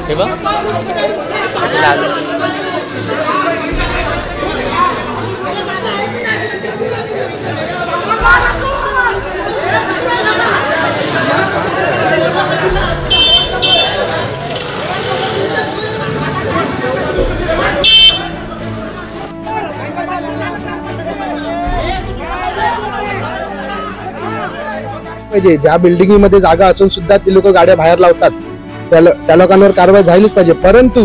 हे बघ पाहिजे ज्या बिल्डिंगमध्ये जागा असून सुद्धा ती लोक गाड्या बाहेर लावतात त्या लोकांवर कारवाई झालीच पाहिजे। परंतु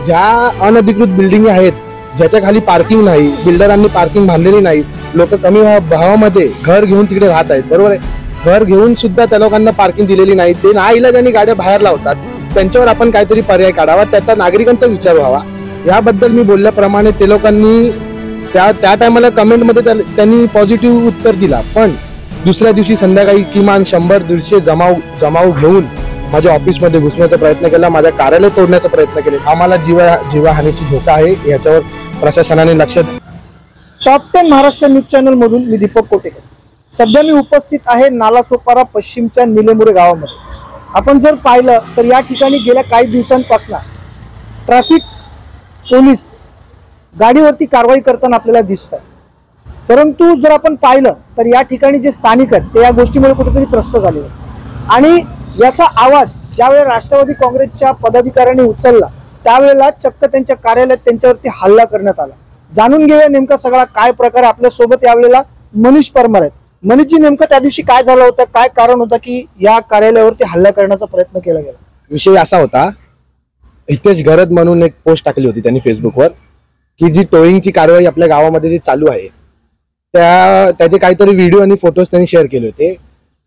ज्या अनधिकृत बिल्डिंग आहेत ज्याच्या खाली पार्किंग नाही, बिल्डरांनी पार्किंग बांधलेली नाही, लोक कमी भावामध्ये घर घेऊन तिकडे राहत आहेत, बरोबर आहे, घर घेऊन सुद्धा त्या लोकांना पार्किंग दिलेली नाही, ते नाईलाजाने गाड्या बाहेर लावतात, त्यांच्यावर आपण काहीतरी पर्याय काढावा, त्याचा नागरिकांचा विचार व्हावा। याबद्दल मी बोलल्याप्रमाणे ते लोकांनी त्या टायमाला कमेंटमध्ये त्यांनी पॉझिटिव्ह उत्तर दिला, पण दुसऱ्या दिवशी संध्याकाळी किमान 100-150 जमाव घेऊन माझ्या ऑफिसमध्ये घुसण्याचा प्रयत्न केला, माझ्या कार्यालय तोडण्याचा प्रयत्न केले। आम्हाला जीवहानीची धोका आहे, याच्यावर प्रशासनाने लक्ष टॉप 10 महाराष्ट्र न्यूज चॅनल मधून मी दीपक कोटेकर। सध्या मी उपस्थित आहे नालासोपारा पश्चिमच्या निलेमुरे गावामध्ये। आपण जर पाहिलं तर या ठिकाणी गेल्या काही दिवसांपासून ट्रॅफिक पोलीस गाडीवरती कारवाई करताना आपल्याला दिसत आहे, परंतु जर आपण पाहिलं तर या ठिकाणी जे स्थानिक आहेत ते या गोष्टीमुळे कुठेतरी त्रस्त झाले आहेत आणि याचा आवाज ज्यावेळी राष्ट्रवादी काँग्रेसच्या पदाधिकाऱ्यांनी उचलला त्यावेळेला चक्क त्यांच्या कार्यालयात त्यांच्यावरती हल्ला करण्यात आला। जाणून घेऊया नेमका सगळा काय प्रकार। आपल्या सोबत यावेळेला मनीष परमार आहेत। मनीषजी, नेमकं त्या दिवशी काय झालं होतं, काय कारण होतं की या कार्यालयावरती हल्ला करण्याचा प्रयत्न केला गेला? विषय असा होता, हितेश गरज म्हणून एक पोस्ट टाकली होती त्यांनी फेसबुकवर की जी टोईंगची कारवाई आपल्या गावामध्ये जी चालू आहे त्याचे काहीतरी व्हिडिओ आणि फोटोज त्यांनी शेअर केले होते।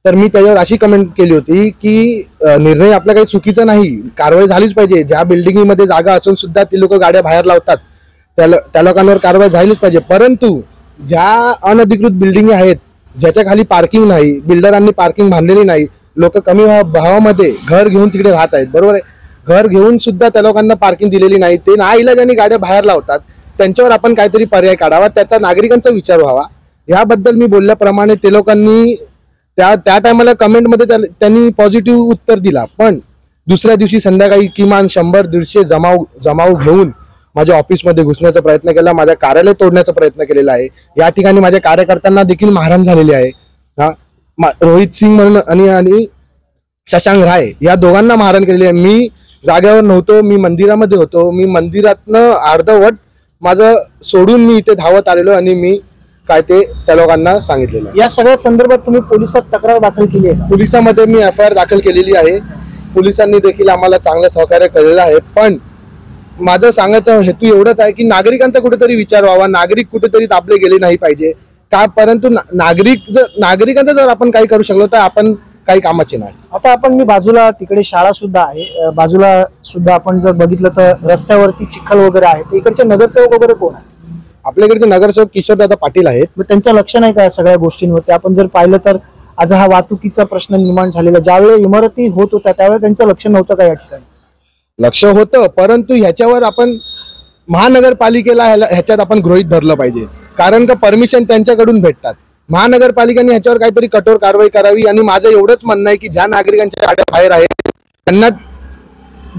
तर मी त्याच्यावर अशी कमेंट केली होती की निर्णय आपला काही चुकीचा नाही, कारवाई झालीच पाहिजे, ज्या बिल्डिंगमध्ये जागा असून सुद्धा ती लोक गाड्या बाहेर लावतात त्या लोकांवर कारवाई झालीच पाहिजे। परंतु ज्या अनधिकृत बिल्डिंग आहेत ज्याच्या खाली पार्किंग नाही, बिल्डरांनी पार्किंग बांधलेली नाही, लोक कमी भावामध्ये घर घेऊन तिकडे राहत आहेत, बरोबर आहे, घर घेऊन सुद्धा त्या लोकांना पार्किंग दिलेली नाही, ते नाईलाजाने गाड्या बाहेर लावतात, त्यांच्यावर आपण काहीतरी पर्याय काढावा, त्याचा नागरिकांचा विचार व्हावा। याबद्दल मी बोलल्याप्रमाणे ते लोकांनी त्या टायमाला कमेंटमध्ये त्यांनी पॉझिटिव्ह उत्तर दिला, पण दुसऱ्या दिवशी संध्याकाळी किमान 100-150 जमाव घेऊन माझ्या ऑफिसमध्ये घुसण्याचा प्रयत्न केला, माझ्या कार्यालय तोडण्याचा प्रयत्न केलेला आहे। या ठिकाणी माझ्या कार्यकर्त्यांना देखील मारहाण झालेली आहे। रोहित सिंग म्हणून आणि शशांक राय या दोघांना मारहाण केलेली आहे। मी जागेवर नव्हतो, मी मंदिरामध्ये होतो, मी मंदिरातनं अर्धवट माझं सोडून मी इथे धावत आलेलो आणि मी काय ते त्या लोकांना सांगितलेलं। या सगळ्या संदर्भात तुम्ही पोलिसात तक्रार दाखल केली आहे? पोलिसांमध्ये मी FIR दाखल केलेली आहे, पोलिसांनी देखील आम्हाला चांगलं सहकार्य केलेलं आहे। पण माझं सांगायचा हेतू एवढाच आहे की नागरिकांचा कुठेतरी विचार व्हावा, नागरिक कुठेतरी दाबले गेले नाही पाहिजे का, परंतु नागरिकांचं जर आपण काही करू शकलो तर आपण काही कामाचे नाही। आता आपण मी बाजूला तिकडे शाळा सुद्धा आहे, बाजूला सुद्धा आपण जर बघितलं तर रस्त्यावरती चिखल वगैरे आहे, तर इकडचे नगरसेवक वगैरे कोण आहे? आपल्याकडचे नगरसेवक किशोरदादा पाटील आहेत। मग त्यांचं लक्ष नाही का सगळ्या गोष्टींवरती? आपण जर पाहिलं तर आज हा वाहतुकीचा प्रश्न निर्माण झालेला, ज्यावेळी इमारती होत होत्या त्यावेळेस त्यांचं लक्ष नव्हतं का या ठिकाणी? लक्ष होतं, परंतु ह्याच्यावर आपण महानगरपालिकेला ह्याच्यात आपण गृहीत धरलं पाहिजे, कारण का परमिशन त्यांच्याकडून भेटतात। महानगरपालिकेने ह्याच्यावर काहीतरी कठोर कारवाई करावी आणि माझं एवढंच म्हणणं आहे की ज्या नागरिकांच्या गाड्या बाहेर आहेत त्यांना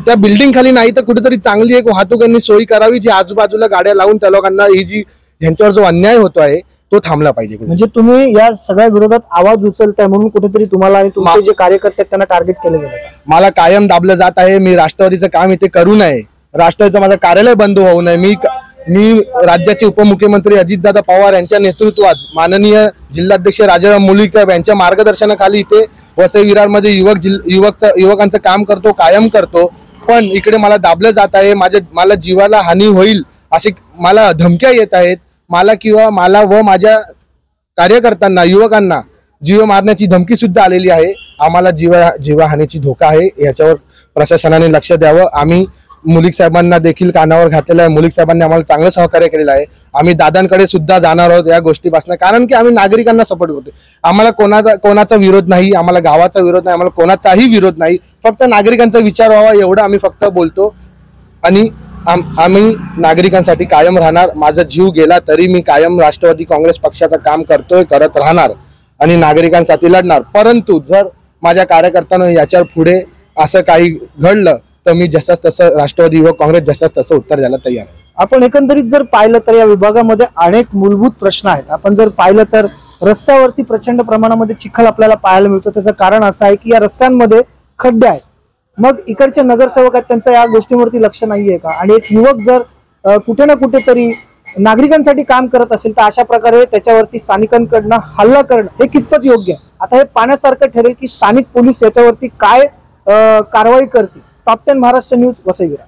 त्या बिल्डिंग खाली नाही तर कुठेतरी चांगली एक वाहतुकांनी सोयी करावी, जी आजूबाजूला गाड्या लावून त्या लोकांना ही जी ह्यांच्यावर जो अन्याय होतो आहे तो थांबला पाहिजे। म्हणजे तुम्ही या सगळ्या विरोधात आवाज उचलताय म्हणून कुठेतरी तुम्हाला तुमचे जे कार्यकर्ते आहेत त्यांना टार्गेट केलं गेलं? मला कायम दाबलं जात आहे, मी राष्ट्रवादीचं काम इथे करू नये, राष्ट्रवादीचं माझं कार्यालय बंद होऊ नये। मी राज्याचे उपमुख्यमंत्री अजितदादा पवार यांच्या नेतृत्वात माननीय जिल्हाध्यक्ष राजाराम मुलीक साहेब यांच्या मार्गदर्शनाखाली इथे वसई विरारमध्ये युवकांचं काम करतो, कायम करतो, पण इकडे मला दाबलं जात आहे, मला जीवाला हानी होईल असे मला धमक्या येत आहेत, मला व माझ्या कार्यकर्त्यांना युवकांना जीव मारण्याची धमकी सुद्धा आलेली आहे। आम्हाला जीवहानीची धोका आहे, याच्यावर प्रशासनाने लक्ष द्यावं। आम्ही मुलीक साहेबांना देखील कानावर घातलेलं आहे, मुलीक साहेबांनी आम्हाला चांगलं सहकार्य केलेलं आहे। आम्ही दादांकडे सुद्धा जाणार आहोत या गोष्टीपासून, कारण की आम्ही नागरिकांना सपोर्ट करतो। आम्हाला कोणाचा विरोध नाही, आम्हाला गावाचा विरोध नाही, आम्हाला कोणाचाही विरोध नाही, फक्त नागरिकांचा विचार व्हावा एवढं आम्ही फक्त बोलतो आणि आम्ही नागरिकांसाठी कायम राहणार। माझा जीव गेला तरी मी कायम राष्ट्रवादी काँग्रेस पक्षाचं काम करत राहणार आणि नागरिकांसाठी लढणार। परंतु जर माझ्या कार्यकर्त्यांना याच्या पुढे असं काही घडलं तर मी जसाच तसं राष्ट्रवादी युवक काँग्रेस जसाच तसं उत्तर द्यायला तयार आहे. आपण एकंदरीत जर पाहिलं तर या विभागामध्ये अनेक मूलभूत प्रश्न आहेत. आपण जर पाहिलं तर रस्त्यावरती प्रचंड प्रमाणामध्ये चिखल आपल्याला पाहायला मिळतो. त्याचं कारण असं आहे की या रस्त्यांमध्ये खड्डे आहेत. मग इकडचे नगरसेवक आहेत, त्यांचं या गोष्टीवरती लक्ष नाहीये का? आणि एक युवक जर कुठे ना कुठेतरी नागरिकांसाठी काम करत असेल तर अशा प्रकारे त्याच्यावरती स्थानिकांकडनं हल्ला करणं हे कितपत योग्य आहे? आता हे पाहण्यासारखं ठरेल की स्थानिक पोलीस याच्यावरती काय कारवाई करतील. Top 10 Maharashtra news, Vasai Virar.